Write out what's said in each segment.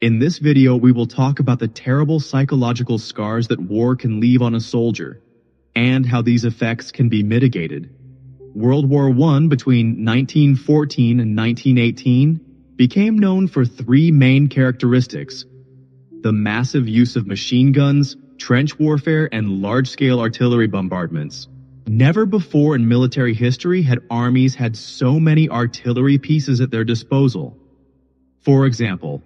In this video, we will talk about the terrible psychological scars that war can leave on a soldier, and how these effects can be mitigated. World War I between 1914 and 1918 became known for three main characteristics: the massive use of machine guns, trench warfare, and large-scale artillery bombardments. Never before in military history had armies had so many artillery pieces at their disposal. For example,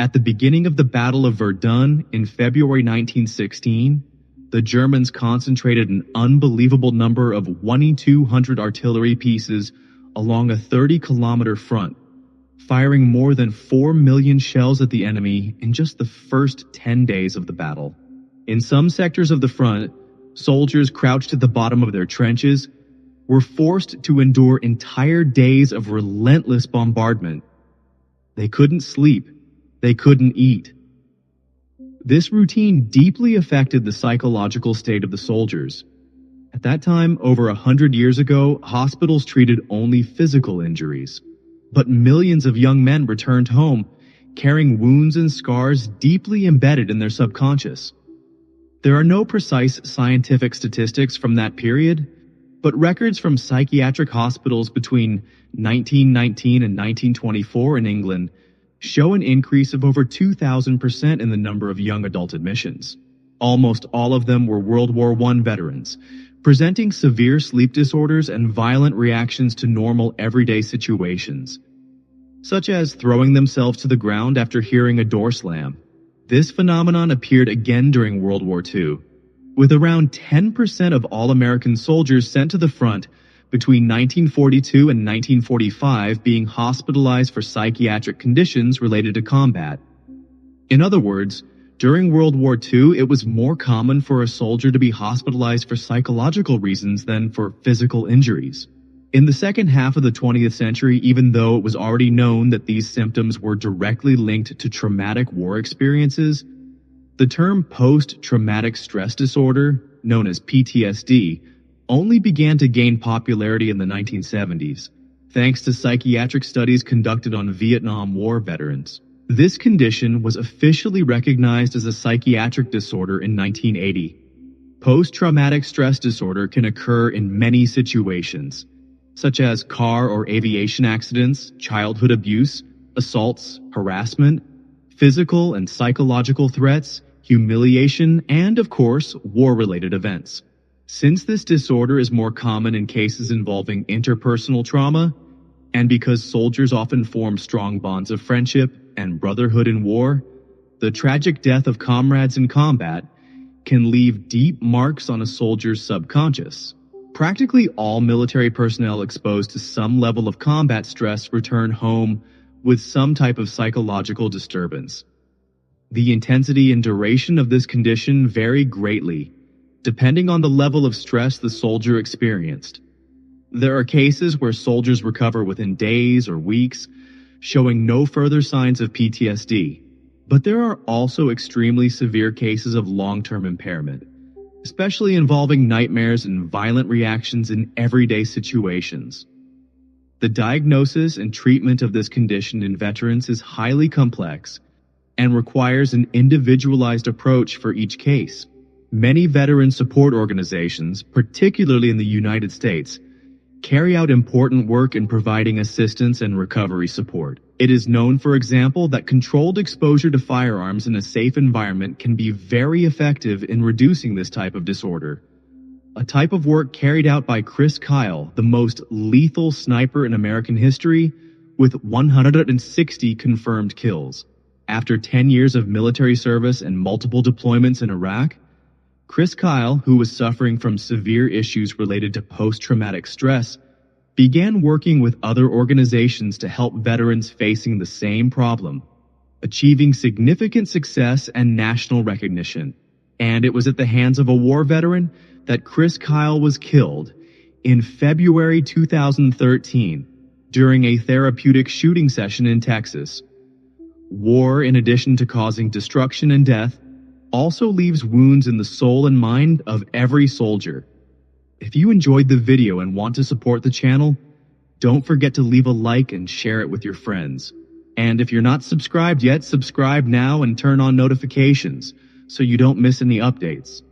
at the beginning of the Battle of Verdun in February 1916, the Germans concentrated an unbelievable number of 2,200 artillery pieces along a 30-kilometer front, firing more than 4 million shells at the enemy in just the first 10 days of the battle. In some sectors of the front, soldiers crouched at the bottom of their trenches were forced to endure entire days of relentless bombardment. They couldn't sleep. They couldn't eat. This routine deeply affected the psychological state of the soldiers. At that time, over 100 years ago, hospitals treated only physical injuries. But millions of young men returned home, carrying wounds and scars deeply embedded in their subconscious. There are no precise scientific statistics from that period, but records from psychiatric hospitals between 1919 and 1924 in England show an increase of over 2,000% in the number of young adult admissions. Almost all of them were World War I veterans, presenting severe sleep disorders and violent reactions to normal everyday situations, such as throwing themselves to the ground after hearing a door slam. This phenomenon appeared again during World War II, with around 10% of all American soldiers sent to the front between 1942 and 1945 being hospitalized for psychiatric conditions related to combat. In other words, during World War II, it was more common for a soldier to be hospitalized for psychological reasons than for physical injuries. In the second half of the 20th century, even though it was already known that these symptoms were directly linked to traumatic war experiences, the term post-traumatic stress disorder, known as PTSD, only began to gain popularity in the 1970s, thanks to psychiatric studies conducted on Vietnam War veterans. This condition was officially recognized as a psychiatric disorder in 1980. Post-traumatic stress disorder can occur in many situations, such as car or aviation accidents, childhood abuse, assaults, harassment, physical and psychological threats, humiliation, and, of course, war-related events. Since this disorder is more common in cases involving interpersonal trauma, and because soldiers often form strong bonds of friendship and brotherhood in war, the tragic death of comrades in combat can leave deep marks on a soldier's subconscious. Practically all military personnel exposed to some level of combat stress return home with some type of psychological disturbance. The intensity and duration of this condition vary greatly, depending on the level of stress the soldier experienced. There are cases where soldiers recover within days or weeks, showing no further signs of PTSD. But there are also extremely severe cases of long-term impairment, especially involving nightmares and violent reactions in everyday situations. The diagnosis and treatment of this condition in veterans is highly complex and requires an individualized approach for each case. Many veteran support organizations, particularly in the United States, carry out important work in providing assistance and recovery support. It is known, for example, that controlled exposure to firearms in a safe environment can be very effective in reducing this type of disorder. A type of work carried out by Chris Kyle, the most lethal sniper in American history, with 160 confirmed kills. After 10 years of military service and multiple deployments in Iraq, Chris Kyle, who was suffering from severe issues related to post-traumatic stress, began working with other organizations to help veterans facing the same problem, achieving significant success and national recognition. And it was at the hands of a war veteran that Chris Kyle was killed in February 2013 during a therapeutic shooting session in Texas. War, in addition to causing destruction and death, also leaves wounds in the soul and mind of every soldier. If you enjoyed the video and want to support the channel, don't forget to leave a like and share it with your friends. And if you're not subscribed yet, subscribe now and turn on notifications so you don't miss any updates.